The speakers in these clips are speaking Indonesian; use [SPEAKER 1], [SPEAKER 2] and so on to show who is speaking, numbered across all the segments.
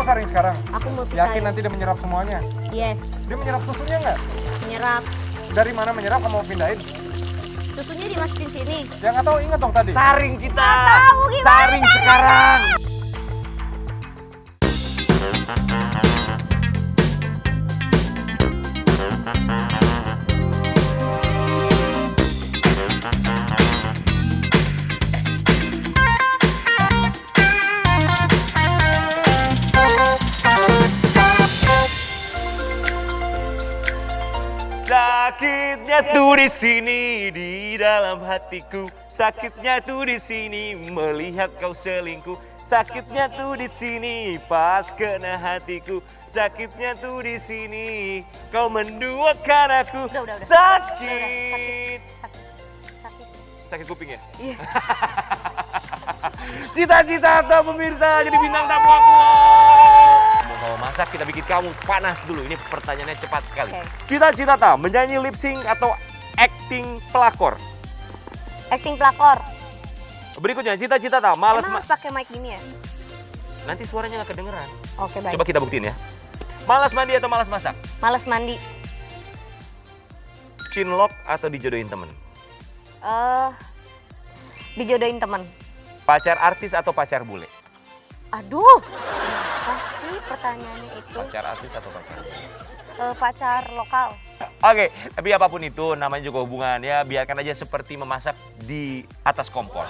[SPEAKER 1] saring sekarang?
[SPEAKER 2] Aku mau
[SPEAKER 1] Yakin nanti dia menyerap semuanya?
[SPEAKER 2] Yes,
[SPEAKER 1] Dia menyerap susunya nggak?
[SPEAKER 2] menyerap.
[SPEAKER 1] Dari mana menyerap, kamu mau pindahin?
[SPEAKER 2] Susunya dimasukin sini.
[SPEAKER 1] Ya nggak tahu, ingat dong tadi.
[SPEAKER 3] Saring Cita.
[SPEAKER 2] tahu gimana
[SPEAKER 3] Saring sekarang. Sakitnya tuh di sini di dalam hatiku. Sakitnya tuh di sini melihat kau selingkuh. Sakitnya tuh di sini pas kena hatiku. Sakitnya tuh di sini kau menduakan aku.
[SPEAKER 2] Udah.
[SPEAKER 3] Sakit.
[SPEAKER 2] Sakit.
[SPEAKER 3] Sakit kuping ya?
[SPEAKER 2] Iya.
[SPEAKER 3] Cita-cita atau pemirsa jadi bintang tamu aku. Mau masak kita bikin kamu panas dulu. Ini pertanyaannya cepat sekali.
[SPEAKER 2] Oke.
[SPEAKER 3] Cita-cita tak menyanyi lip sync atau acting pelakor?
[SPEAKER 2] Acting pelakor.
[SPEAKER 3] Berikutnya cita-cita tak malas
[SPEAKER 2] Emang harus pakai mic gini ya?
[SPEAKER 3] nanti suaranya nggak kedengeran.
[SPEAKER 2] Oke, baik.
[SPEAKER 3] Coba kita buktiin ya. Malas mandi atau malas masak?
[SPEAKER 2] Males mandi.
[SPEAKER 3] Cinlok atau dijodohin temen?
[SPEAKER 2] Dijodohin temen.
[SPEAKER 3] Pacar artis atau pacar bule?
[SPEAKER 2] Aduh, apa sih pertanyaannya itu?
[SPEAKER 3] Pacar artis atau pacar bule?
[SPEAKER 2] Pacar lokal.
[SPEAKER 3] Oke, tapi apapun itu namanya juga hubungan ya. Biarkan aja seperti memasak di atas kompor.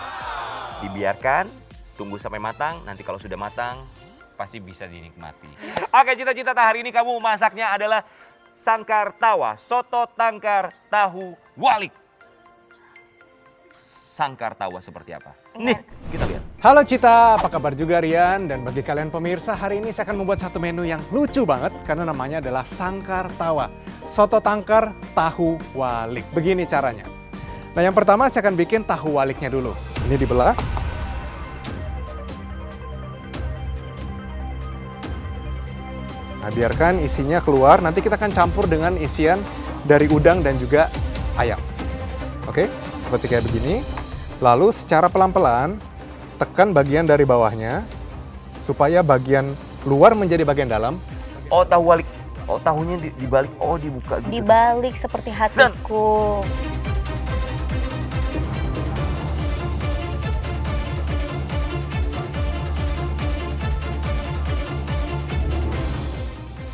[SPEAKER 3] Dibiarkan, tunggu sampai matang. Nanti kalau sudah matang, pasti bisa dinikmati. Oke, cita-cita hari ini kamu masaknya adalah sangkar tawa, soto tangkar tahu walik. Sangkar tawa seperti apa? Nih, kita lihat.
[SPEAKER 1] Halo Cita, apa kabar juga Rian? Dan bagi kalian pemirsa, hari ini saya akan membuat satu menu yang lucu banget karena namanya adalah sangkar tawa. Soto tangkar tahu walik. Begini caranya. Nah, yang pertama saya akan bikin tahu waliknya dulu. Ini dibelah. Nah, biarkan isinya keluar. Nanti kita akan campur dengan isian dari udang dan juga ayam. Oke, seperti kayak begini. Lalu secara pelan-pelan tekan bagian dari bawahnya supaya bagian luar menjadi bagian dalam.
[SPEAKER 3] Oh, tahu walik. Oh, tahunya dibalik. Oh, dibuka gitu.
[SPEAKER 2] Dibalik seperti hatiku.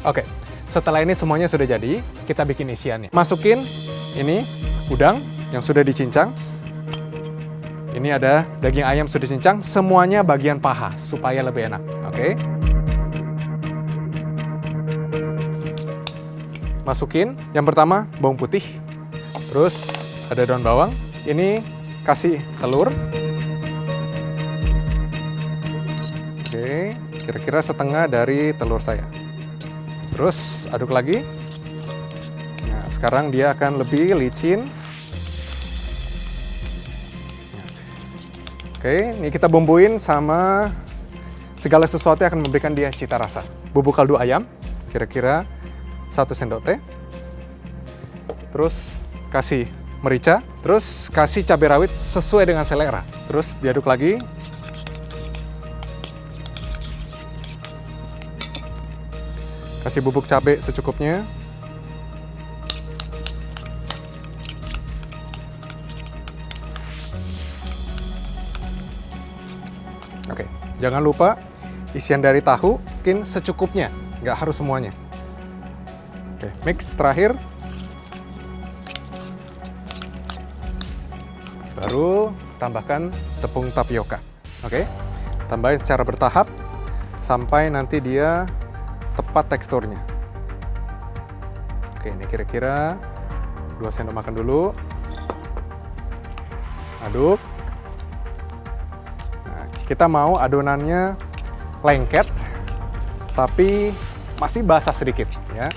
[SPEAKER 1] Oke, setelah ini semuanya sudah jadi, kita bikin isiannya. Masukin ini udang yang sudah dicincang. Ini ada daging ayam sudah dicincang, semuanya bagian paha supaya lebih enak. Oke. Masukin yang pertama bawang putih, terus ada daun bawang. Ini kasih telur. Oke, kira-kira setengah dari telur saya. Terus aduk lagi. Nah, sekarang dia akan lebih licin. Oke, ini kita bumbuin sama segala sesuatu yang akan memberikan dia cita rasa. Bubuk kaldu ayam, kira-kira 1 sendok teh. Terus kasih merica, terus kasih cabai rawit sesuai dengan selera. Terus diaduk lagi. Kasih bubuk cabai secukupnya. Oke, jangan lupa isian dari tahu mungkin secukupnya, nggak harus semuanya. Oke, mix terakhir. Baru tambahkan tepung tapioka. Oke, tambahin secara bertahap sampai nanti dia tepat teksturnya. Oke, ini kira-kira 2 sendok makan dulu. Aduk. Nah, kita mau adonannya lengket, tapi masih basah sedikit, ya.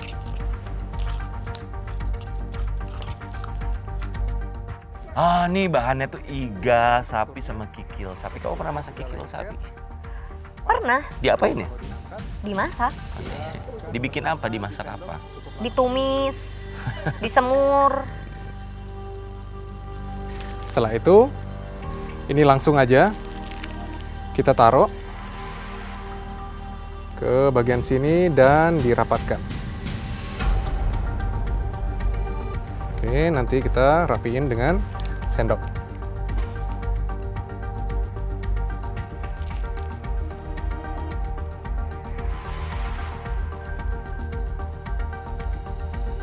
[SPEAKER 3] Ah, nih bahannya tuh iga sapi sama kikil sapi. Kamu pernah masak kikil sapi?
[SPEAKER 2] Pernah
[SPEAKER 3] Diapain ya?
[SPEAKER 2] dimasak,
[SPEAKER 3] Dibikin apa? Dimasak apa?
[SPEAKER 2] ditumis, disemur.
[SPEAKER 1] Setelah itu, ini langsung aja kita taruh ke bagian sini dan dirapatkan. Oke, nanti kita rapiin dengan sendok.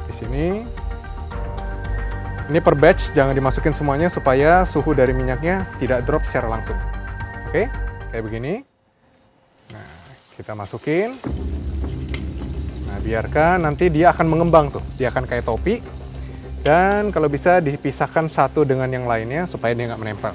[SPEAKER 1] Di sini. Ini per batch, jangan dimasukin semuanya supaya suhu dari minyaknya tidak drop secara langsung. Oke, kayak begini. Nah, kita masukin. Nah, biarkan nanti dia akan mengembang tuh. Dia akan kayak topi. Dan kalau bisa dipisahkan satu dengan yang lainnya supaya dia nggak menempel.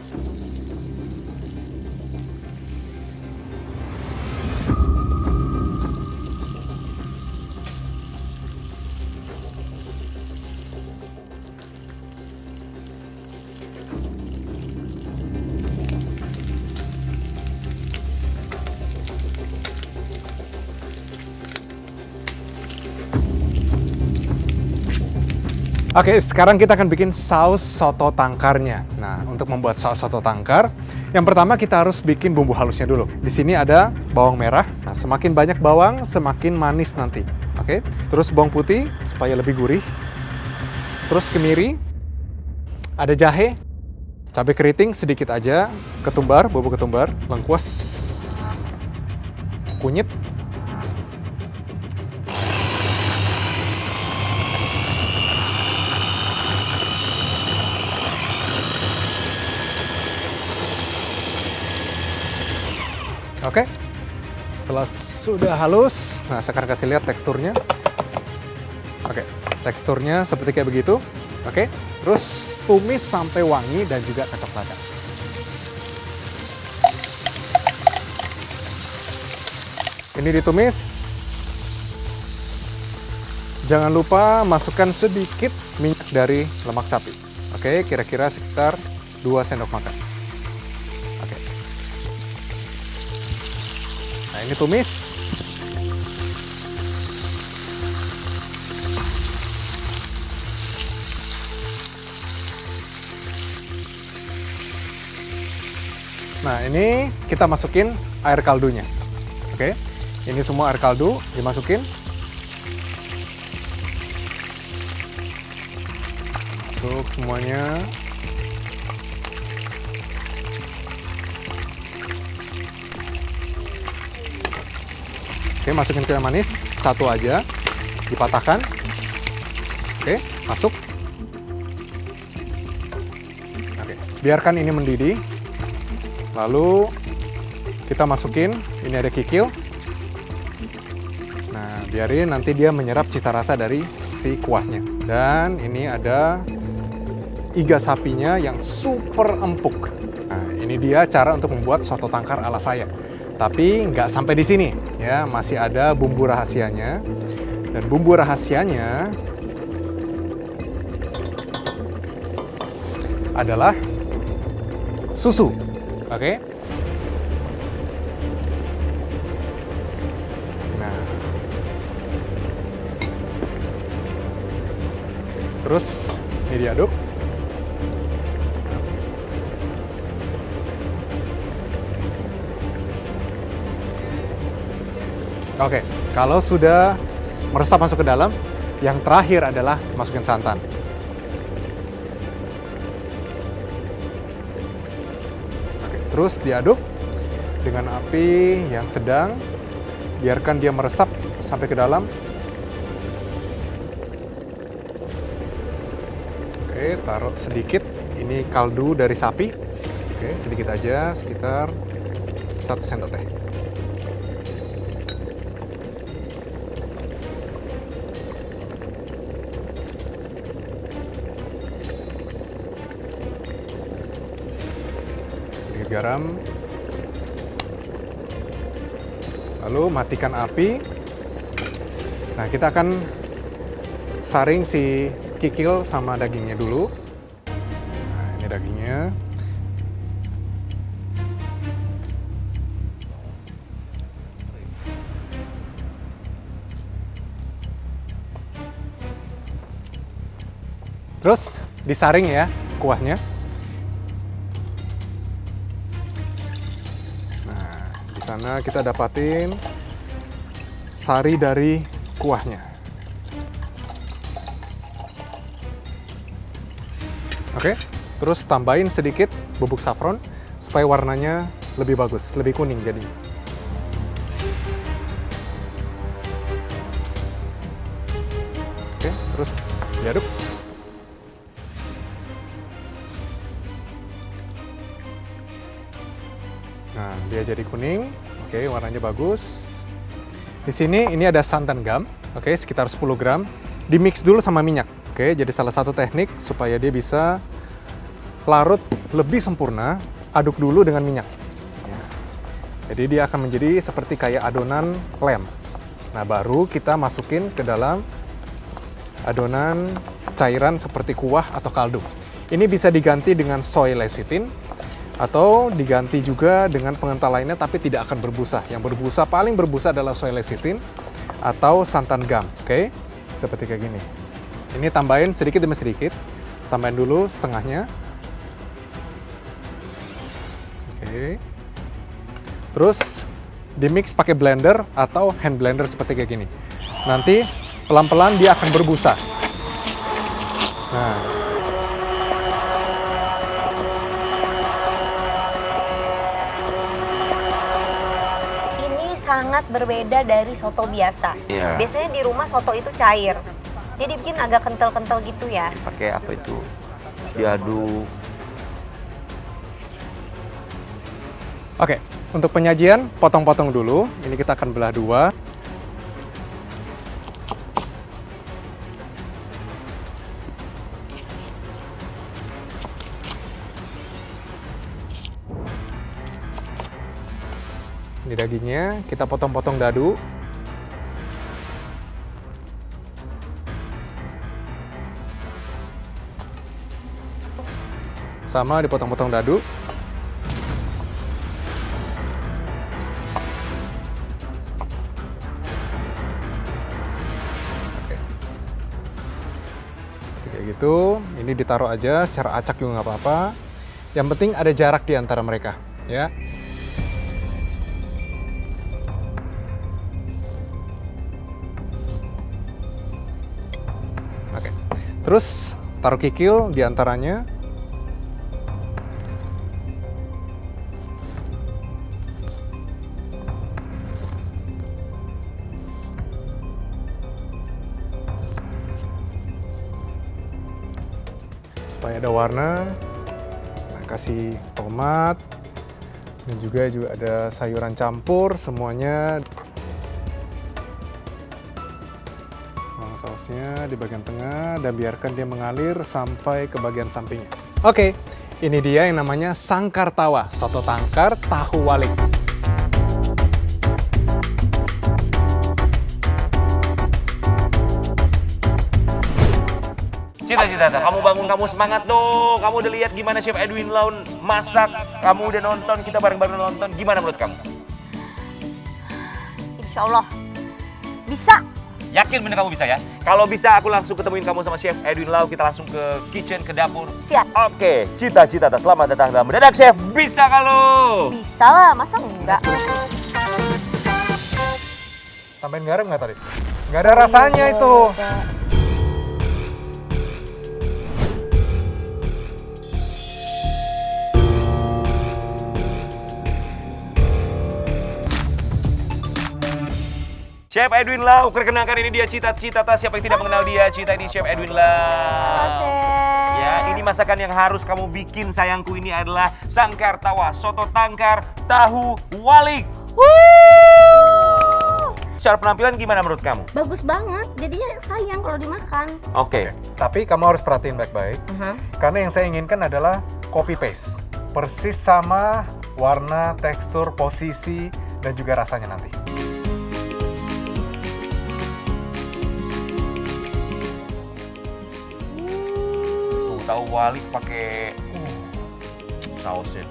[SPEAKER 1] Oke, sekarang kita akan bikin saus soto tangkarnya. Nah, untuk membuat saus soto tangkar, yang pertama kita harus bikin bumbu halusnya dulu. Di sini ada bawang merah. Nah, semakin banyak bawang, semakin manis nanti. Oke, terus bawang putih supaya lebih gurih. Terus kemiri, ada jahe, cabai keriting sedikit aja, ketumbar, bubuk ketumbar, lengkuas, kunyit, oke, setelah sudah halus, nah sekarang kasih lihat teksturnya. Oke, teksturnya seperti kayak begitu. Oke, terus tumis sampai wangi dan juga kecoklatan. Ini ditumis. Jangan lupa masukkan sedikit minyak dari lemak sapi. Oke, kira-kira sekitar 2 sendok makan. Nah, ini tumis. Nah, ini kita masukin air kaldunya. Oke, ini semua air kaldu dimasukin. Masuk semuanya. Oke, masukin ke yang manis, satu aja, dipatahkan. Oke, masuk. Oke, biarkan ini mendidih. Lalu kita masukin, ini ada kikil. Nah, biarin nanti dia menyerap cita rasa dari si kuahnya. Dan ini ada iga sapinya yang super empuk. Nah, ini dia cara untuk membuat soto tangkar ala saya. Tapi nggak sampai di sini, ya, masih ada bumbu rahasianya. Dan bumbu rahasianya adalah susu, oke? Nah, terus ini diaduk. Oke, kalau sudah meresap masuk ke dalam, yang terakhir adalah masukin santan. Oke, terus diaduk dengan api yang sedang, biarkan dia meresap sampai ke dalam. Oke, taruh sedikit, ini kaldu dari sapi. Oke, sedikit aja, sekitar 1 sendok teh. Garam, lalu matikan api. Nah, kita akan saring si kikil sama dagingnya dulu. Nah, ini dagingnya. Terus disaring ya kuahnya. Sana kita dapatin sari dari kuahnya. Oke, terus tambahin sedikit bubuk saffron supaya warnanya lebih bagus, lebih kuning jadi. Oke, terus diaduk. Nah, dia jadi kuning. Oke, warnanya bagus. Di sini ini ada santan gam, oke, sekitar 10 gram. Dimix dulu sama minyak. Oke, jadi salah satu teknik supaya dia bisa larut lebih sempurna, aduk dulu dengan minyak. Ya. Jadi dia akan menjadi seperti kayak adonan lem. Nah, baru kita masukin ke dalam adonan cairan seperti kuah atau kaldu. Ini bisa diganti dengan soy lecithin atau diganti juga dengan pengental lainnya tapi tidak akan berbusa. Yang berbusa, paling berbusa adalah soy lecithin atau santan gam. Oke, seperti kayak gini. Ini tambahin sedikit demi sedikit. Tambahin dulu setengahnya. Oke. Terus dimix pakai blender atau hand blender seperti kayak gini. Nanti pelan-pelan dia akan berbusa. Nah.
[SPEAKER 2] Ini sangat berbeda dari soto biasa.
[SPEAKER 3] Iya.
[SPEAKER 2] Biasanya di rumah soto itu cair. Jadi bikin agak kental-kental gitu ya.
[SPEAKER 3] Pakai apa itu? Terus diaduk.
[SPEAKER 1] Oke, untuk penyajian potong-potong dulu. Ini kita akan belah dua. Ini dagingnya kita potong-potong dadu. Sama dipotong-potong dadu. Oke. Kayak gitu, ini ditaruh aja secara acak juga nggak apa-apa. Yang penting ada jarak di antara mereka, ya. Oke. Terus taruh kikil di antaranya. Supaya ada warna, nah, kasih tomat, dan juga ada sayuran campur semuanya. Tuang sausnya di bagian tengah dan biarkan dia mengalir sampai ke bagian sampingnya. Oke, ini dia yang namanya sangkar tawa, soto tangkar tahu walik.
[SPEAKER 3] Cita-cita, kamu bangun, kamu semangat dong. Kamu udah lihat gimana Chef Edwin Lau masak. Kamu udah nonton, kita bareng-bareng nonton. Gimana menurut kamu?
[SPEAKER 2] Insya Allah bisa.
[SPEAKER 3] Yakin bener kamu bisa ya? Kalau bisa aku langsung ketemuin kamu sama Chef Edwin Lau. Kita langsung ke kitchen, ke dapur.
[SPEAKER 2] Siap.
[SPEAKER 3] Oke, cita-cita, selamat datang dalam Mendadak Chef. Bisa kalau?
[SPEAKER 2] Bisa lah, masa enggak?
[SPEAKER 1] Tambahin garam nggak tadi? Nggak ada rasanya itu.
[SPEAKER 3] Chef Edwin Lau, perkenalkan ini dia Cita-Cita. Siapa yang tidak mengenal dia? Cita ini Chef Edwin Lau.
[SPEAKER 2] Halo, Chef.
[SPEAKER 3] Ya, ini masakan yang harus kamu bikin sayangku. Ini adalah sangkar tawa, soto tangkar, tahu walik. Secara penampilan gimana menurut kamu?
[SPEAKER 2] Bagus banget, jadinya sayang kalau dimakan.
[SPEAKER 3] Oke.
[SPEAKER 1] Tapi kamu harus perhatiin baik-baik. Karena yang saya inginkan adalah copy paste. Persis sama warna, tekstur, posisi, dan juga rasanya nanti.
[SPEAKER 3] Tahu walik pakai sausnya.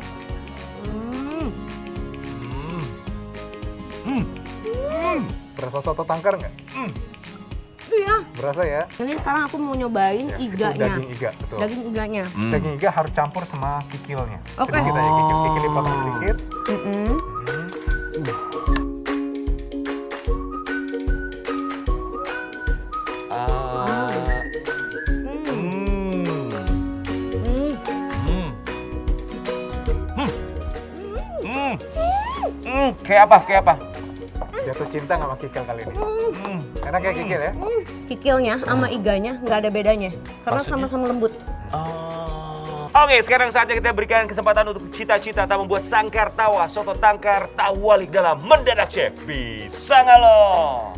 [SPEAKER 1] Berasa soto tangkar nggak?
[SPEAKER 2] Iya.
[SPEAKER 1] Berasa ya?
[SPEAKER 2] Ini sekarang aku mau nyobain
[SPEAKER 1] Ya, itu
[SPEAKER 2] iganya.
[SPEAKER 1] daging iga, betul.
[SPEAKER 2] Daging iganya.
[SPEAKER 1] Daging iga harus campur sama kikilnya.
[SPEAKER 2] Oke.
[SPEAKER 1] Sedikit aja kikil, kikil dipotong sedikit.
[SPEAKER 3] Kayak apa? Kayak apa?
[SPEAKER 1] Jatuh cinta nggak sama kikil kali ini? Enak ya kikil ya?
[SPEAKER 2] Kikilnya sama iganya nggak ada bedanya. Karena
[SPEAKER 3] Maksudnya?
[SPEAKER 2] sama-sama lembut.
[SPEAKER 3] Oke, sekarang saatnya kita berikan kesempatan untuk Cita-Cita tak membuat sangkar tawa soto tangkar tahu walik dalam Mendadak Chef. Bisa nggak lo?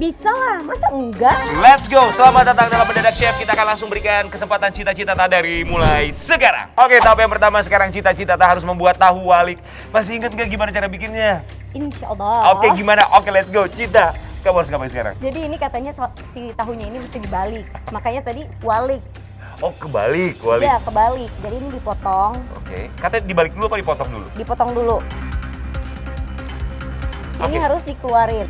[SPEAKER 2] Bisa lah, masa enggak?
[SPEAKER 3] Let's go, selamat datang dalam Mendadak Chef. Kita akan langsung berikan kesempatan Cita-Cita tak dari mulai sekarang. Oke, tahap yang pertama sekarang Cita-Cita tak harus membuat tahu walik. Masih inget nggak gimana cara bikinnya?
[SPEAKER 2] Insya Allah.
[SPEAKER 3] Oke, gimana? Oke, let's go. Cita, kamu harus ngapain sekarang?
[SPEAKER 2] Jadi ini katanya si tahunya ini mesti dibalik. Makanya tadi walik.
[SPEAKER 3] Oh, kebalik, walik.
[SPEAKER 2] Iya, kebalik. Jadi ini dipotong.
[SPEAKER 3] Oke, katanya dibalik dulu apa dipotong dulu?
[SPEAKER 2] Dipotong dulu. Ini
[SPEAKER 3] Oke.
[SPEAKER 2] harus dikeluarin.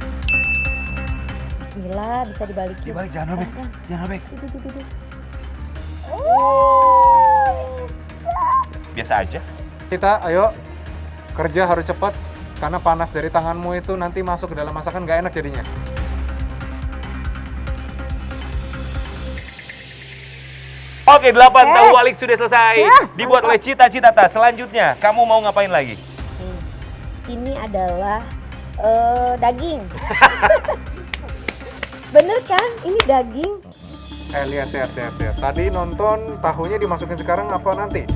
[SPEAKER 2] Bismillah, bisa dibalikin.
[SPEAKER 3] Dibalik, jangan robek. Jangan robek.
[SPEAKER 2] Duduk.
[SPEAKER 3] Biasa aja.
[SPEAKER 1] Kita, ayo kerja harus cepat karena panas dari tanganmu itu nanti masuk ke dalam masakan nggak enak jadinya.
[SPEAKER 3] Oke, 8 tahu walik sudah selesai. Dibuat oleh Cita-Cita tak. Selanjutnya, kamu mau ngapain lagi?
[SPEAKER 2] Ini adalah daging. Bener kan? Ini daging.
[SPEAKER 1] Lihat. Tadi nonton tahunya dimasukin sekarang apa nanti?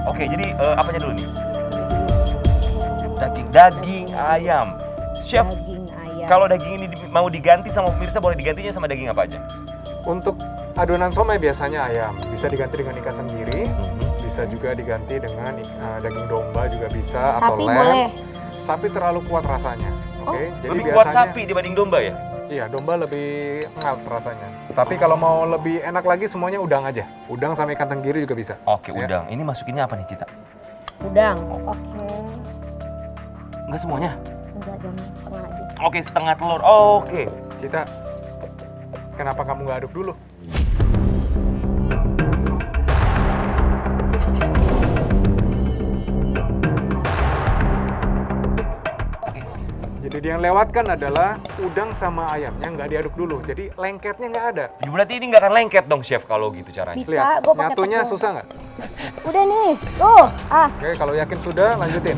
[SPEAKER 3] Oke, jadi apanya dulu nih? Daging ayam. Chef,
[SPEAKER 2] Daging ayam.
[SPEAKER 3] kalau daging ini mau diganti sama pemirsa, boleh digantinya sama daging apa aja?
[SPEAKER 1] Untuk adonan somai biasanya ayam, bisa diganti dengan ikan tenggiri, bisa juga diganti dengan daging domba juga bisa, atau
[SPEAKER 2] Sapi
[SPEAKER 1] lem.
[SPEAKER 2] boleh.
[SPEAKER 1] Sapi terlalu kuat rasanya, oke? Jadi
[SPEAKER 3] Lebih kuat
[SPEAKER 1] biasanya
[SPEAKER 3] sapi dibanding domba ya?
[SPEAKER 1] iya domba lebih ngal rasanya. Tapi kalau mau lebih enak lagi semuanya udang aja, udang sama ikan tenggiri juga bisa.
[SPEAKER 3] Oke,
[SPEAKER 1] Ya.
[SPEAKER 3] udang. Ini masukinnya apa nih, Cita?
[SPEAKER 2] Udang. Oke.
[SPEAKER 3] Enggak semuanya?
[SPEAKER 2] Enggak, jangan setengah aja.
[SPEAKER 3] Oke, setengah telur. Oke.
[SPEAKER 1] Cita, kenapa kamu nggak aduk dulu? Jadi yang lewatkan adalah udang sama ayamnya nggak diaduk dulu. Jadi lengketnya nggak ada.
[SPEAKER 3] Berarti ini nggak akan lengket dong, Chef, kalau gitu caranya.
[SPEAKER 2] Bisa,
[SPEAKER 1] Lihat,
[SPEAKER 2] gue pakai
[SPEAKER 1] nyatunya
[SPEAKER 2] tepung.
[SPEAKER 1] susah nggak?
[SPEAKER 2] Udah nih, tuh.
[SPEAKER 1] Oke, kalau yakin sudah, lanjutin.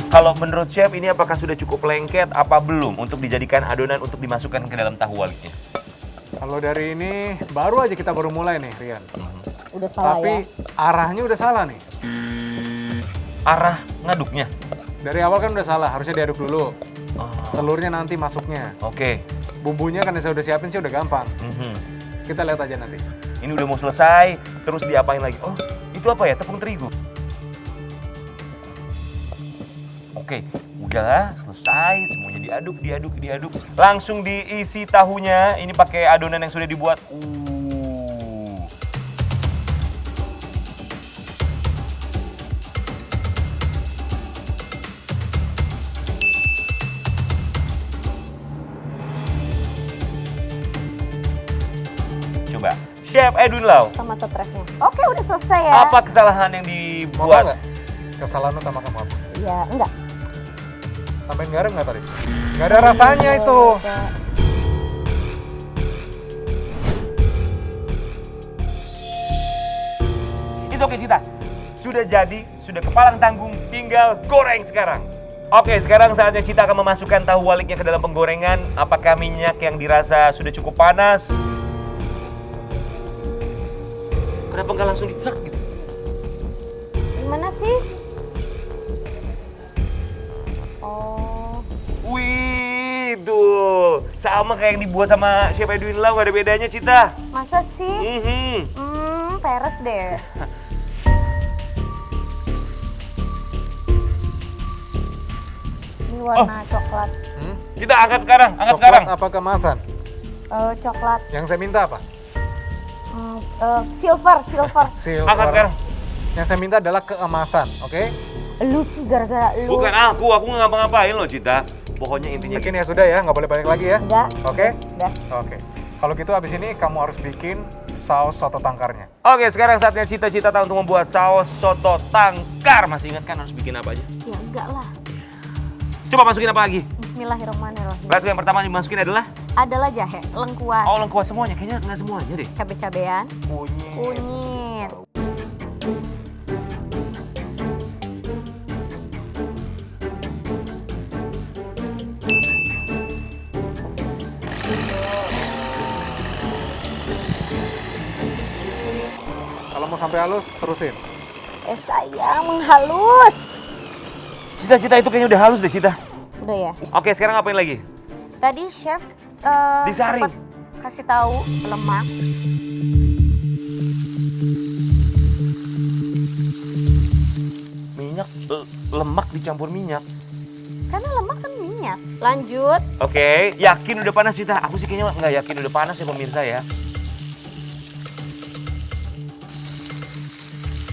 [SPEAKER 3] Kalau menurut Chef, ini apakah sudah cukup lengket apa belum untuk dijadikan adonan untuk dimasukkan ke dalam tahu waliknya?
[SPEAKER 1] Kalau dari ini, baru aja kita baru mulai nih, Rian.
[SPEAKER 2] Udah salah
[SPEAKER 1] Tapi
[SPEAKER 2] ya.
[SPEAKER 1] arahnya udah salah nih.
[SPEAKER 3] Arah ngaduknya?
[SPEAKER 1] Dari awal kan udah salah, harusnya diaduk dulu.
[SPEAKER 3] Oh,
[SPEAKER 1] Telurnya nanti masuknya.
[SPEAKER 3] Oke.
[SPEAKER 1] Bumbunya kan yang saya udah siapin sih udah gampang.
[SPEAKER 3] Mhm.
[SPEAKER 1] Kita lihat aja nanti.
[SPEAKER 3] Ini udah mau selesai, terus diapain lagi? Oh, itu apa ya? Tepung terigu. Oke, udah selesai, semuanya diaduk. Langsung diisi tahunya. Ini pakai adonan yang sudah dibuat. Coba, Chef Edwin Lau.
[SPEAKER 2] Sama stresnya. Oke, udah selesai ya.
[SPEAKER 3] Apa kesalahan yang
[SPEAKER 1] Mau
[SPEAKER 3] dibuat?
[SPEAKER 1] nggak? Kesalahan utama kamu apa?
[SPEAKER 2] Iya, enggak.
[SPEAKER 1] Tambahin garam nggak tadi? Nggak ada rasanya itu.
[SPEAKER 2] Enggak.
[SPEAKER 3] It's okay, Cita. Sudah jadi, sudah kepalang tanggung, tinggal goreng sekarang. Oke, sekarang saatnya Cita akan memasukkan tahu waliknya ke dalam penggorengan. Apakah minyak yang dirasa sudah cukup panas? Kenapa nggak langsung ditrek gitu?
[SPEAKER 2] Gimana sih? Oh,
[SPEAKER 3] Wih, tuh. Sama kayak yang dibuat sama Chef Edwin Lau, nggak ada bedanya, Cita.
[SPEAKER 2] masa sih? Peres deh. Ini warna coklat.
[SPEAKER 3] Kita angkat sekarang, angkat
[SPEAKER 1] Coklat
[SPEAKER 3] sekarang.
[SPEAKER 1] apa kemasan?
[SPEAKER 2] Coklat.
[SPEAKER 1] Yang saya minta apa?
[SPEAKER 2] Silver.
[SPEAKER 1] Silver.
[SPEAKER 3] Angkat sekarang.
[SPEAKER 1] Yang saya minta adalah keemasan, oke?
[SPEAKER 2] Lu sih gara-gara lu.
[SPEAKER 3] Bukan aku nggak ngapa-ngapain loh, Cita. Pokoknya intinya
[SPEAKER 1] Yakin ya sudah ya, nggak boleh balik lagi ya?
[SPEAKER 2] Enggak.
[SPEAKER 1] Oke?
[SPEAKER 2] Udah.
[SPEAKER 1] Oke. Kalau gitu habis ini kamu harus bikin saus soto tangkarnya.
[SPEAKER 3] Oke, sekarang saatnya Cita tahu untuk membuat saus soto tangkar. Masih ingat kan harus bikin apa aja?
[SPEAKER 2] Ya enggak lah.
[SPEAKER 3] Coba masukin apa lagi?
[SPEAKER 2] Bismillahirrahmanirrahim.
[SPEAKER 3] Berarti yang pertama dimasukin adalah?
[SPEAKER 2] Adalah jahe, lengkuas,
[SPEAKER 3] Oh, lengkuas semuanya. Kayaknya nggak semuanya deh.
[SPEAKER 2] cabai-cabean,
[SPEAKER 3] Kunyit.
[SPEAKER 2] kunyit.
[SPEAKER 1] Kalau mau sampai halus, terusin.
[SPEAKER 2] Sayang menghalus.
[SPEAKER 3] Cita itu kayaknya udah halus deh, Cita.
[SPEAKER 2] Udah ya.
[SPEAKER 3] Oke, sekarang ngapain lagi?
[SPEAKER 2] Tadi chef
[SPEAKER 3] Disaring.
[SPEAKER 2] sempat kasih tahu lemak.
[SPEAKER 3] Minyak, lemak dicampur minyak.
[SPEAKER 2] Karena lemak kan minyak. Lanjut.
[SPEAKER 3] Oke, yakin udah panas, Cita? Aku sih kayaknya nggak yakin udah panas ya pemirsa ya.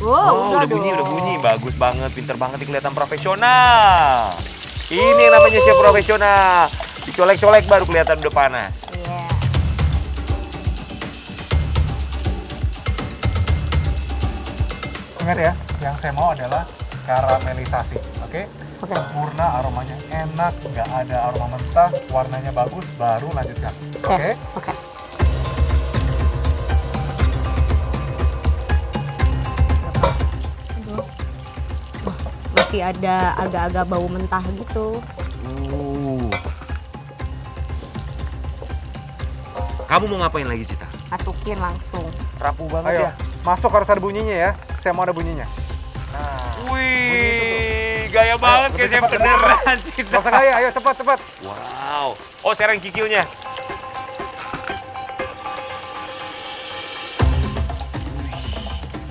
[SPEAKER 2] Wow,
[SPEAKER 3] udah bunyi. Bagus banget, pinter banget, nih, kelihatan profesional. Ini yang namanya chef profesional. Dicolek-colek baru kelihatan udah panas.
[SPEAKER 2] Iya.
[SPEAKER 1] Ingat ya, yang saya mau adalah karamelisasi, oke?
[SPEAKER 2] Oke.
[SPEAKER 1] Sempurna aromanya, enak, nggak ada aroma mentah, warnanya bagus, baru lanjutkan, oke?
[SPEAKER 2] Oke. Aduh. Wah, masih ada agak-agak bau mentah gitu.
[SPEAKER 3] Kamu mau ngapain lagi, Cita?
[SPEAKER 2] Masukin langsung.
[SPEAKER 3] Rapuh banget
[SPEAKER 1] Ayo,
[SPEAKER 3] ya.
[SPEAKER 1] masuk harus ada bunyinya ya. Saya mau ada bunyinya. Nah,
[SPEAKER 3] Wih, gaya banget
[SPEAKER 1] lebih
[SPEAKER 3] kayaknya
[SPEAKER 1] cepat, lebih
[SPEAKER 3] beneran, Cita.
[SPEAKER 1] nggak usah gaya, ayo cepat.
[SPEAKER 3] Wow. Oh, sekarang kikiunya.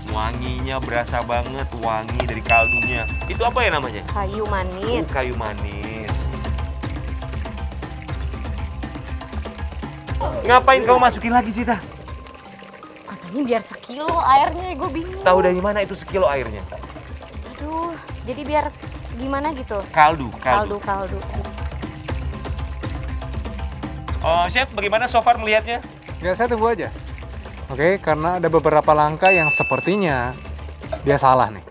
[SPEAKER 3] Wanginya berasa banget, wangi dari kaldunya. Itu apa ya namanya?
[SPEAKER 2] Kayu manis.
[SPEAKER 3] Kayu manis. Ngapain kamu masukin lagi, Cita?
[SPEAKER 2] Katanya biar sekilo airnya, gue bingung.
[SPEAKER 3] Tahu dari mana itu sekilo airnya?
[SPEAKER 2] Aduh, jadi biar gimana gitu?
[SPEAKER 3] Kaldu.
[SPEAKER 2] Kaldu.
[SPEAKER 3] Chef, bagaimana so far melihatnya?
[SPEAKER 1] Ya, saya tunggu aja. Oke, karena ada beberapa langkah yang sepertinya dia salah nih.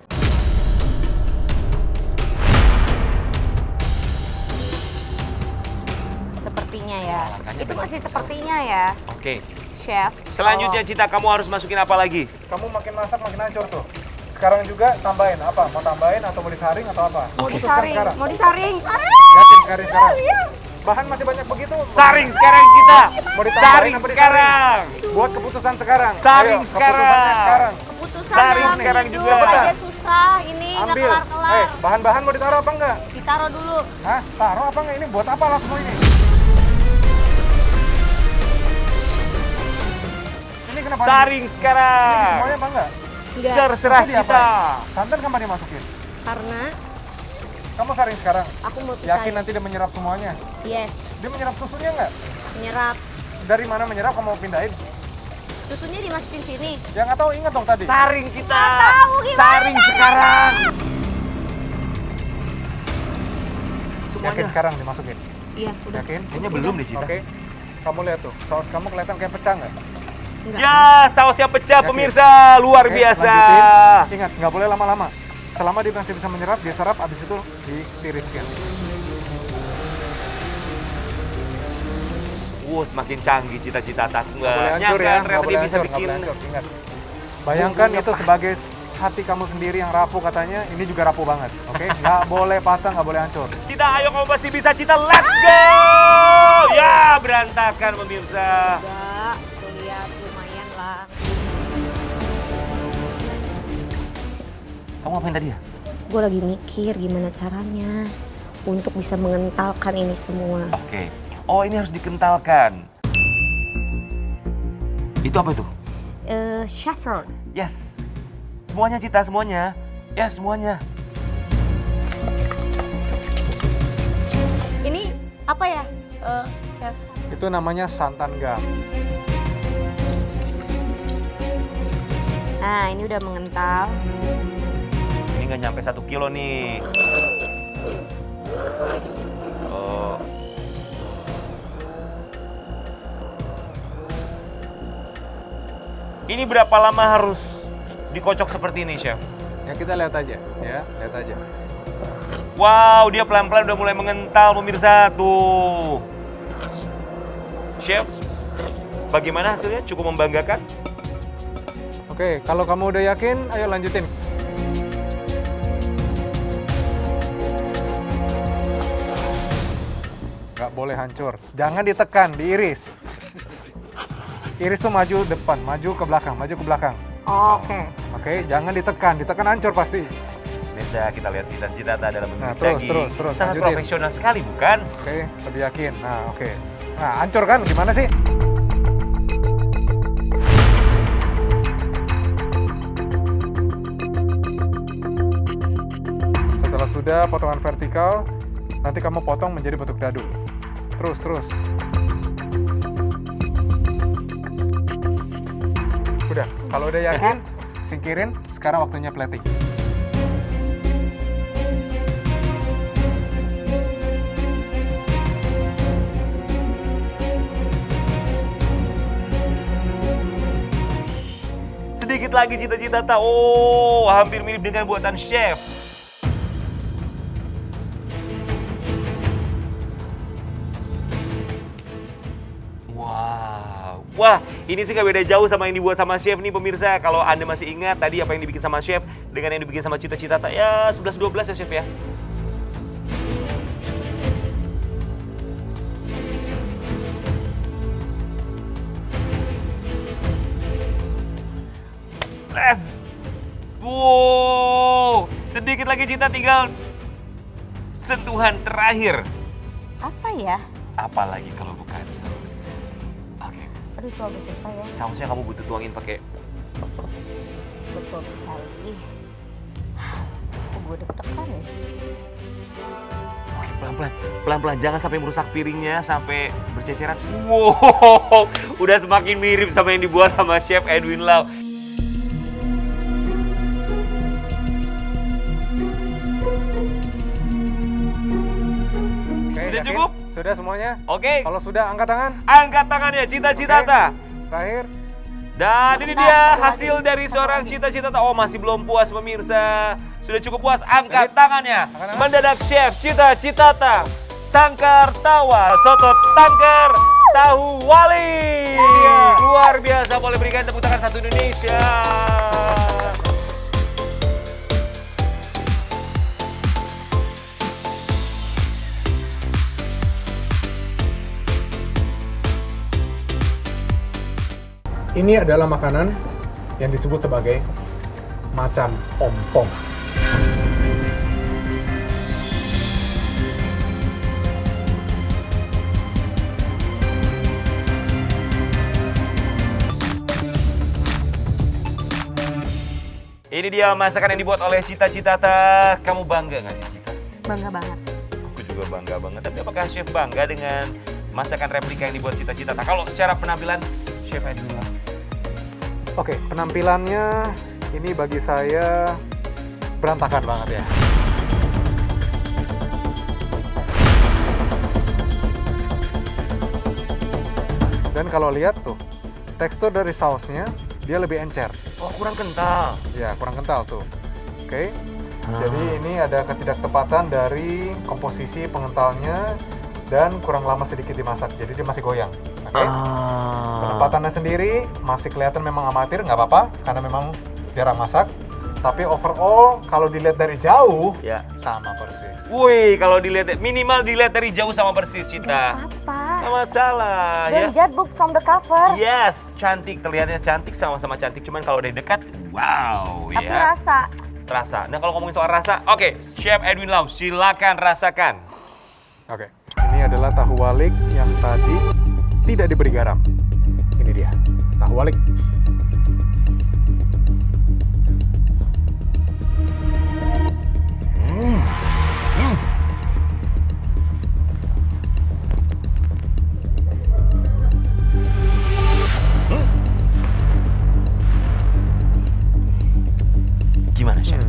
[SPEAKER 2] Sepertinya ya.
[SPEAKER 3] Langkahnya
[SPEAKER 2] Itu
[SPEAKER 3] benar.
[SPEAKER 2] masih sepertinya ya,
[SPEAKER 3] Oke.
[SPEAKER 2] chef.
[SPEAKER 3] Selanjutnya, Cita, kamu harus masukin apa lagi?
[SPEAKER 1] Kamu makin masak makin hancur tuh. Sekarang juga tambahin apa? Mau tambahin atau mau disaring atau apa?
[SPEAKER 2] Mau
[SPEAKER 3] Oke.
[SPEAKER 2] disaring,
[SPEAKER 1] Sekarang.
[SPEAKER 2] mau disaring.
[SPEAKER 1] Yakin sekarang? Bahan masih banyak begitu.
[SPEAKER 3] Saring sekarang, Cita.
[SPEAKER 1] Mau ditambahin
[SPEAKER 3] Saring
[SPEAKER 1] apa disaring?
[SPEAKER 3] sekarang.
[SPEAKER 1] Buat keputusan sekarang.
[SPEAKER 3] Saring
[SPEAKER 1] Ayo,
[SPEAKER 3] sekarang.
[SPEAKER 1] keputusannya sekarang.
[SPEAKER 2] Keputusan
[SPEAKER 3] Saring
[SPEAKER 2] dalam
[SPEAKER 3] sekarang
[SPEAKER 2] hidup
[SPEAKER 3] juga.
[SPEAKER 2] aja susah. Ini nggak
[SPEAKER 1] Ambil.
[SPEAKER 2] kelar-kelar.
[SPEAKER 1] Bahan-bahan mau ditaruh apa enggak?
[SPEAKER 2] Ditaruh dulu.
[SPEAKER 1] Hah? Taruh apa enggak? Ini buat apa alat semua ini? Ini kenapa?
[SPEAKER 3] Saring
[SPEAKER 1] Ini
[SPEAKER 3] sekarang.
[SPEAKER 1] semuanya apa enggak?
[SPEAKER 2] Enggak,
[SPEAKER 3] Terserah,
[SPEAKER 1] Susah
[SPEAKER 3] Cita.
[SPEAKER 1] Santan kapan dimasukin?
[SPEAKER 2] karena
[SPEAKER 1] Kamu saring sekarang?
[SPEAKER 2] aku mau
[SPEAKER 1] Yakin nanti dia menyerap semuanya?
[SPEAKER 2] Yes,
[SPEAKER 1] Dia menyerap susunya enggak?
[SPEAKER 2] menyerap.
[SPEAKER 1] Dari mana menyerap? Kamu mau pindahin?
[SPEAKER 2] Susunya dimasukin sini.
[SPEAKER 1] Ya nggak tahu, ingat dong tadi.
[SPEAKER 3] Saring, Cita.
[SPEAKER 2] Nggak tahu gimana
[SPEAKER 3] Saring sekarang.
[SPEAKER 1] Yakin
[SPEAKER 3] Semuanya.
[SPEAKER 1] sekarang dimasukin?
[SPEAKER 2] Iya, udah.
[SPEAKER 1] Yakin?
[SPEAKER 3] Kayaknya belum deh, Cita.
[SPEAKER 1] Oke. Kamu lihat tuh, saus kamu kelihatan kayak pecah nggak?
[SPEAKER 2] Enggak.
[SPEAKER 3] Ya, sausnya pecah,
[SPEAKER 1] Yakin?
[SPEAKER 3] pemirsa. Luar
[SPEAKER 1] Oke,
[SPEAKER 3] biasa.
[SPEAKER 1] lanjutin. Ingat, nggak boleh lama-lama. Selama dia masih bisa menyerap, dia serap, abis itu ditiriskan.
[SPEAKER 3] Wow, semakin canggih cita-cita aku.
[SPEAKER 1] Nggak boleh hancur ya, nggak
[SPEAKER 3] ternyata
[SPEAKER 1] boleh
[SPEAKER 3] dia bisa
[SPEAKER 1] hancur, nggak
[SPEAKER 3] bikin.
[SPEAKER 1] boleh hancur. Ingat. Bayangkan
[SPEAKER 3] bumbunya
[SPEAKER 1] itu
[SPEAKER 3] pas.
[SPEAKER 1] sebagai hati kamu sendiri yang rapuh katanya, ini juga rapuh banget. Oke, nggak boleh patah, nggak boleh hancur.
[SPEAKER 3] Cita, ayo kamu pasti bisa, Cita. Let's go! Ya, berantakan pemirsa.
[SPEAKER 2] Enggak, tuh lihat lumayan lah.
[SPEAKER 3] Kamu ngapain tadi ya?
[SPEAKER 2] Gue lagi mikir gimana caranya untuk bisa mengentalkan ini semua.
[SPEAKER 3] Oke. Oh, ini harus dikentalkan. Itu apa itu?
[SPEAKER 2] Saffron.
[SPEAKER 3] Yes. Semuanya, Cita, semuanya. Ya, semuanya.
[SPEAKER 2] Ini apa ya, chef?
[SPEAKER 1] Itu namanya santan gam.
[SPEAKER 2] Nah, ini udah mengental.
[SPEAKER 3] Ini nggak nyampe 1 kilo nih. Oh. Ini berapa lama harus dikocok seperti ini, Chef?
[SPEAKER 1] Ya kita lihat aja, ya, lihat aja.
[SPEAKER 3] Wow, dia pelan-pelan udah mulai mengental pemirsa tuh. Chef, bagaimana hasilnya? Cukup membanggakan?
[SPEAKER 1] Oke, kalau kamu udah yakin, ayo lanjutin. Nggak boleh hancur. Jangan ditekan, diiris. Iris tuh maju depan, maju ke belakang, maju ke belakang.
[SPEAKER 2] Oke.
[SPEAKER 1] Oke, jangan ditekan hancur pasti.
[SPEAKER 3] Biasa kita lihat cita-cita dalam
[SPEAKER 1] Nah,
[SPEAKER 3] mengiris
[SPEAKER 1] terus,
[SPEAKER 3] daging.
[SPEAKER 1] terus,
[SPEAKER 3] Sangat
[SPEAKER 1] lanjutin.
[SPEAKER 3] profesional sekali, bukan?
[SPEAKER 1] Oke, lebih yakin. Nah, oke. Nah, hancur kan? Gimana sih? Setelah sudah potongan vertikal, nanti kamu potong menjadi bentuk dadu. Terus, terus. Udah, kalau udah yakin, singkirin. Sekarang waktunya plating.
[SPEAKER 3] Sedikit lagi cita-cita tak. Oh, hampir mirip dengan buatan chef. Wow. Wah, ini sih nggak beda jauh sama yang dibuat sama chef nih pemirsa. Kalau Anda masih ingat tadi apa yang dibikin sama chef dengan yang dibikin sama cita-cita tak, ya 11-12 ya chef ya. Let's. Wow, sedikit lagi Cita, tinggal sentuhan terakhir.
[SPEAKER 2] Apa ya?
[SPEAKER 3] Apalagi kalau bukan saus. Oke,
[SPEAKER 2] Aduh itu agak susah ya.
[SPEAKER 3] sausnya kamu butuh tuangin pakai.
[SPEAKER 2] Betul sekali. Kok gue deg-degan ya?
[SPEAKER 3] Oke, pelan-pelan, pelan-pelan. Jangan sampai merusak piringnya, sampai berceceran. Wow, udah semakin mirip sama yang dibuat sama Chef Edwin Lau.
[SPEAKER 1] Oke,
[SPEAKER 3] Sudah
[SPEAKER 1] yakin?
[SPEAKER 3] cukup?
[SPEAKER 1] Sudah semuanya?
[SPEAKER 3] Oke,
[SPEAKER 1] Kalau sudah, angkat tangan.
[SPEAKER 3] angkat tangannya Cita-Cita
[SPEAKER 1] Oke.
[SPEAKER 3] tak.
[SPEAKER 1] Terakhir.
[SPEAKER 3] Dan ini
[SPEAKER 2] Bentar,
[SPEAKER 3] dia
[SPEAKER 2] satu
[SPEAKER 3] hasil
[SPEAKER 2] lagi.
[SPEAKER 3] dari
[SPEAKER 2] Satu
[SPEAKER 3] seorang
[SPEAKER 2] lagi.
[SPEAKER 3] Cita-Cita tak. Oh, masih belum puas pemirsa. Sudah cukup puas, angkat
[SPEAKER 1] Lanjut.
[SPEAKER 3] tangannya.
[SPEAKER 1] Angkat tangan.
[SPEAKER 3] Mendadak Chef Cita-Cita tak. Sangkar Tawa, soto tangkar, tahu wali.
[SPEAKER 1] Iya.
[SPEAKER 3] Luar biasa, boleh berikan tepuk tangan satu Indonesia.
[SPEAKER 1] Ini adalah makanan yang disebut sebagai macan ompong.
[SPEAKER 3] Ini dia masakan yang dibuat oleh Cita-Cita tak. Kamu bangga nggak sih Cita?
[SPEAKER 2] Bangga banget.
[SPEAKER 3] Aku juga bangga banget. Tapi apakah Chef bangga dengan masakan replika yang dibuat Cita-Cita tak? Kalau secara penampilan, Chef Edwin Lau.
[SPEAKER 1] Oke, penampilannya ini bagi saya berantakan banget ya. Dan kalau lihat tuh, tekstur dari sausnya dia lebih encer.
[SPEAKER 3] Oh, kurang kental.
[SPEAKER 1] Ya, kurang kental tuh. Oke. Jadi ini ada ketidaktepatan dari komposisi pengentalnya dan kurang lama sedikit dimasak. Jadi dia masih goyang. Oke. Penempatannya sendiri masih kelihatan memang amatir, nggak apa-apa karena memang jarang masak. Tapi overall kalau dilihat dari jauh
[SPEAKER 3] Ya.
[SPEAKER 1] sama persis.
[SPEAKER 3] Wih, kalau dilihat minimal dilihat dari jauh sama persis
[SPEAKER 2] Gak
[SPEAKER 3] Cita.
[SPEAKER 2] apa-apa.
[SPEAKER 3] Nggak masalah ya.
[SPEAKER 2] Don't judge book from the cover.
[SPEAKER 3] Yes, cantik, terlihatnya cantik sama-sama cantik. Cuman kalau dari dekat, wow
[SPEAKER 2] Tapi
[SPEAKER 3] ya.
[SPEAKER 2] rasa.
[SPEAKER 3] Rasa. Nah kalau ngomongin soal rasa, oke, Chef Edwin Lau, silakan rasakan.
[SPEAKER 1] Oke. Ini adalah tahu walik yang tadi tidak diberi garam. Ini dia, tahu walik.
[SPEAKER 3] Gimana Chef?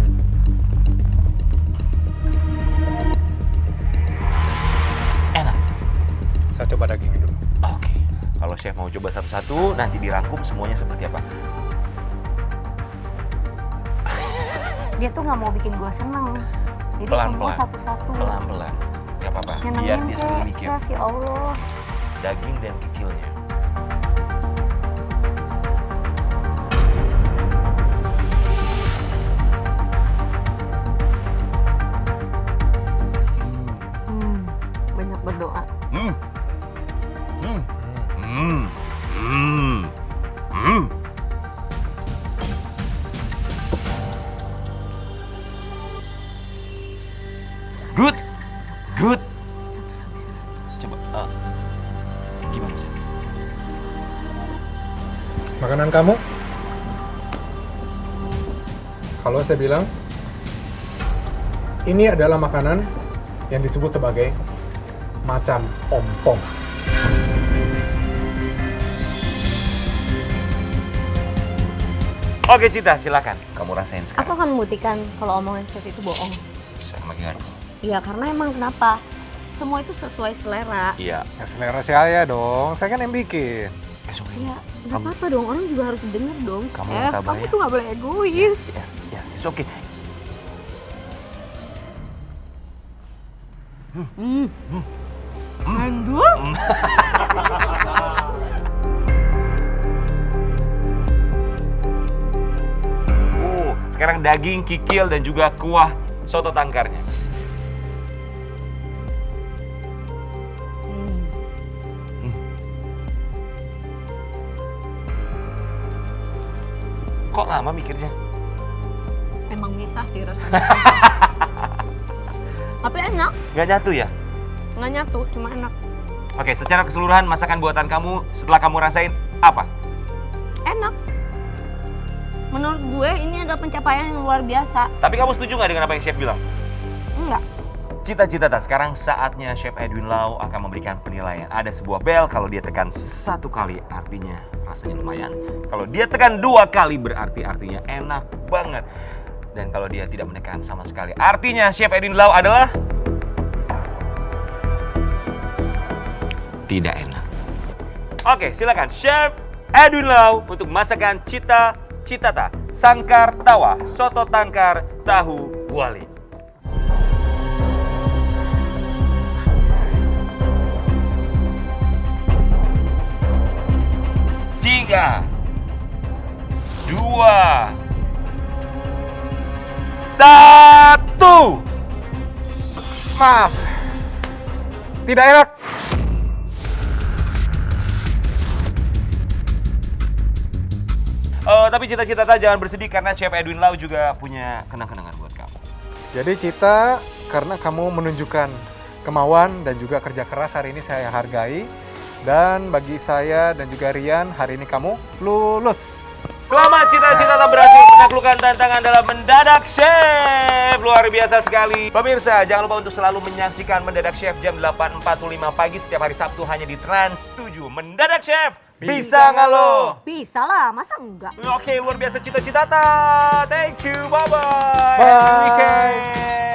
[SPEAKER 3] Enak.
[SPEAKER 1] Saya coba daging dulu.
[SPEAKER 3] Oke. Kalau Chef mau coba satu-satu, nanti dirangkum semuanya seperti apa.
[SPEAKER 2] Dia tuh nggak mau bikin gue seneng. Jadi
[SPEAKER 3] Pelan-pelan.
[SPEAKER 2] semua satu-satu.
[SPEAKER 3] Pelan-pelan. Gak apa-apa.
[SPEAKER 2] Yang
[SPEAKER 3] Biar
[SPEAKER 2] nemenin
[SPEAKER 3] dia sambil
[SPEAKER 2] kek,
[SPEAKER 3] mikir.
[SPEAKER 2] chef, ya Allah.
[SPEAKER 3] Daging dan kikilnya.
[SPEAKER 2] Banyak berdoa.
[SPEAKER 3] Hmm. Hmm. Hmm. Hmm. Hmm. Good. Good.
[SPEAKER 2] 1 sampai 100.
[SPEAKER 3] Coba. Gimana sih?
[SPEAKER 1] Makanan kamu? Kalau saya bilang, ini adalah makanan yang disebut sebagai macan ompong.
[SPEAKER 3] Oke Cita, silakan. Kamu rasain
[SPEAKER 2] Aku
[SPEAKER 3] sekarang.
[SPEAKER 2] akan membuktikan kalau omongan chef itu bohong.
[SPEAKER 3] Sama gimana?
[SPEAKER 2] Iya, karena emang kenapa? Semua itu sesuai selera.
[SPEAKER 3] Iya.
[SPEAKER 1] Ya selera saya dong, saya kan yang bikin.
[SPEAKER 2] Ya, nggak apa-apa dong. Orang juga harus denger dong.
[SPEAKER 3] Kamu yang tabah
[SPEAKER 2] kamu
[SPEAKER 3] ya?
[SPEAKER 2] tuh nggak boleh egois.
[SPEAKER 3] Yes, it's okay.
[SPEAKER 2] Mandul.
[SPEAKER 3] Sekarang daging, kikil, dan juga kuah soto tangkarnya. Kok lama mikirnya?
[SPEAKER 2] Emang bisa sih rasanya. Tapi enak.
[SPEAKER 3] Nggak nyatu ya?
[SPEAKER 2] Nggak nyatu, cuma enak.
[SPEAKER 3] Oke, secara keseluruhan masakan buatan kamu setelah kamu rasain apa?
[SPEAKER 2] Enak. Menurut gue ini adalah pencapaian yang luar biasa.
[SPEAKER 3] Tapi kamu setuju nggak dengan apa yang Chef bilang?
[SPEAKER 2] Enggak.
[SPEAKER 3] Cita-cita tak, sekarang saatnya Chef Edwin Lau akan memberikan penilaian. Ada sebuah bel, kalau dia tekan 1 kali artinya rasanya lumayan. Kalau dia tekan 2 kali berarti artinya enak banget. Dan kalau dia tidak menekan sama sekali, artinya Chef Edwin Lau adalah tidak enak. Oke, silakan Chef Edwin Lau untuk masakan Cita-Citata Sangkar Tawa Soto Tangkar Tahu Wali. Tiga, 2, 1.
[SPEAKER 1] Maaf, tidak enak.
[SPEAKER 3] Tapi Cita-Citata jangan bersedih karena Chef Edwin Lau juga punya kenang-kenangan buat kamu.
[SPEAKER 1] Jadi Cita, karena kamu menunjukkan kemauan dan juga kerja keras hari ini saya hargai. Dan bagi saya dan juga Rian, hari ini kamu lulus.
[SPEAKER 3] Selamat Cita-Citata berhasil menaklukkan tantangan dalam Mendadak Chef. Luar biasa sekali. Pemirsa, jangan lupa untuk selalu menyaksikan Mendadak Chef jam 8.45 pagi setiap hari Sabtu hanya di Trans 7. Mendadak Chef, bisa nggak lo?
[SPEAKER 2] Bisa lah, masa enggak?
[SPEAKER 3] Oke, luar biasa Cita-Citata. Thank you, bye-bye.
[SPEAKER 1] Bye.
[SPEAKER 3] Happy weekend.